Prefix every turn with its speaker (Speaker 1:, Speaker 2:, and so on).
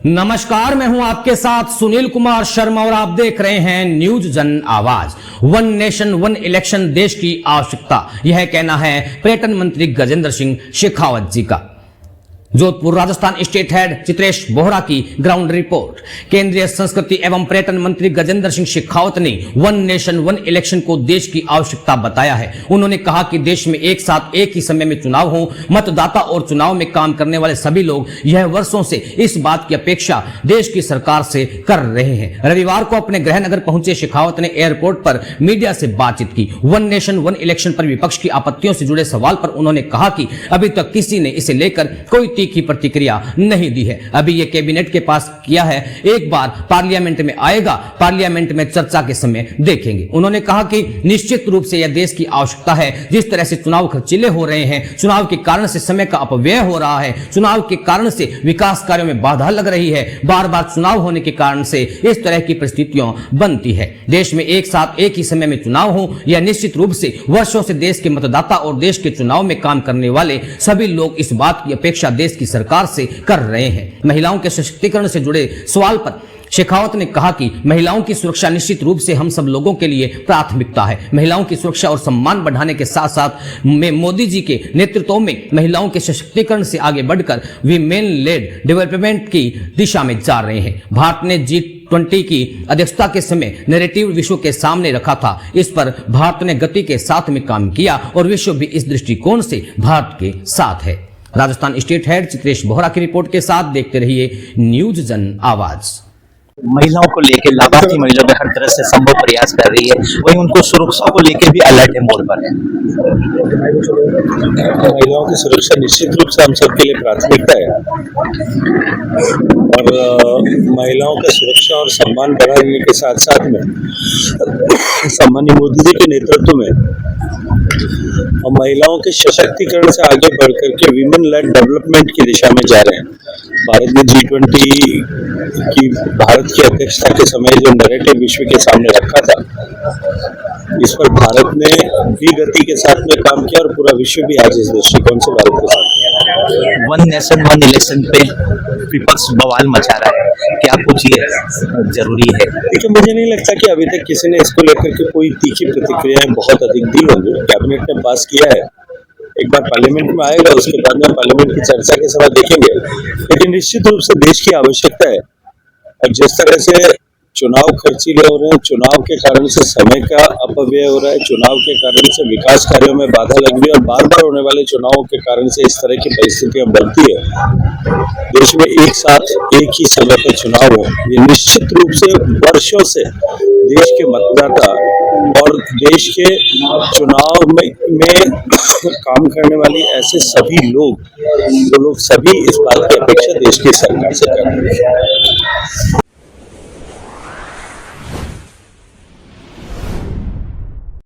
Speaker 1: नमस्कार, मैं हूं आपके साथ सुनील कुमार शर्मा और आप देख रहे हैं न्यूज जन आवाज। वन नेशन वन इलेक्शन देश की आवश्यकता, यह कहना है पर्यटन मंत्री गजेंद्र सिंह शेखावत जी का। जोधपुर राजस्थान स्टेट हेड चित्रेश बोहरा की ग्राउंड रिपोर्ट। केंद्रीय संस्कृति एवं पर्यटन मंत्री गजेंद्र सिंह शेखावत ने वन नेशन वन इलेक्शन को देश की आवश्यकता बताया है। उन्होंने कहा कि देश में एक साथ एक ही समय में चुनाव हो, मतदाता और चुनाव में काम करने वाले सभी लोग यह वर्षों से इस बात की अपेक्षा देश की सरकार से कर रहे हैं। रविवार को अपने गृह नगर पहुंचे शेखावत ने एयरपोर्ट पर मीडिया से बातचीत की। वन नेशन वन इलेक्शन पर विपक्ष की आपत्तियों से जुड़े सवाल पर उन्होंने कहा कि अभी तक किसी ने इसे लेकर कोई की प्रतिक्रिया नहीं दी है। अभी ये कैबिनेट के पास किया है, एक बार पार्लियामेंट में आएगा, पार्लियामेंट में चर्चा के समय देखेंगे। उन्होंने कहा कि निश्चित रूप से यह देश की आवश्यकता है। जिस तरह से चुनाव खर्चीले हो रहे हैं, चुनाव के कारण से समय का अपव्यय हो रहा है, चुनाव के कारण से विकास कार्यों में बाधा लग रही है, बार बार चुनाव होने के कारण से इस तरह की परिस्थितियां बनती है। देश में एक साथ एक ही समय में चुनाव हो, यह निश्चित रूप से वर्षों से देश के मतदाता और देश के चुनाव में काम करने वाले सभी लोग इस बात की अपेक्षा देश की सरकार से कर रहे हैं। महिलाओं के सशक्तिकरण से जुड़े सवाल पर शेखावत ने कहा कि महिलाओं की सुरक्षा निश्चित रूप से हम सब लोगों के लिए प्राथमिकता है। महिलाओं की सुरक्षा और सम्मान बढ़ाने के साथ साथ में मोदी जी के नेतृत्व में महिलाओं के सशक्तिकरण से आगे बढ़कर वीमेन लेड डेवलपमेंट की दिशा में जा रहे हैं। भारत ने G20 की अध्यक्षता के समय नैरेटिव विश्व के सामने रखा था। इस पर भारत ने गति के साथ में काम किया और विश्व भी इस दृष्टिकोण से भारत के साथ है। राजस्थान स्टेट हेड चित्रेश बोहरा की रिपोर्ट के साथ देखते रहिए न्यूज जन आवाज।
Speaker 2: महिलाओं को लेकर लाभार्थी महिलाओं में हर तरह से संभव प्रयास कर रही है, वहीं उनको सुरक्षा को लेकर भी अलर्ट है, मोड पर है।
Speaker 3: महिलाओं की सुरक्षा निश्चित रूप से हम सबके लिए प्राथमिकता है और महिलाओं का सुरक्षा और सम्मान बढ़ाने के साथ साथ में सम्माननीय मोदी जी के नेतृत्व में हम महिलाओं के सशक्तिकरण से आगे बढ़ करके विमेन लेड डेवलपमेंट की दिशा में जा रहे हैं। भारत ने G20 की भारत की अध्यक्षता के समय जो नैरेटिव विश्व के सामने रखा था, इस पर भारत ने भी गति के साथ में काम किया और पूरा विश्व भी आज इस दृष्टिकोण से भारत के साथ।
Speaker 2: वन नेशन वन इलेक्शन पे विपक्ष बवाल मचा रहा है, क्या कुछ ये जरूरी है?
Speaker 3: देखिए, मुझे नहीं लगता कि अभी तक किसी ने इसको लेकर के कोई तीखी प्रतिक्रियाएं बहुत अधिक दी होंगी। कैबिनेट ने पास किया है, एक बार पार्लियामेंट में आएगा, उसके बाद में पार्लियामेंट की चर्चा के समय देखेंगे। लेकिन निश्चित रूप से देश की आवश्यकता है। और जिस तरह से चुनाव खर्चीले हो रहे हैं, चुनाव के कारण से समय का अपव्यय हो रहा है, चुनाव के कारण से विकास कार्यों में बाधा लग रही है और बार बार होने वाले चुनावों के कारण से इस तरह की परिस्थितियां बनती है। देश में एक साथ एक ही समय पर चुनाव हो, ये निश्चित रूप से वर्षों से देश के मतदाता और देश के चुनाव में काम करने वाली ऐसे सभी लोग, जो लोग सभी इस बात की अपेक्षा देश की सरकार से कर रहे हैं।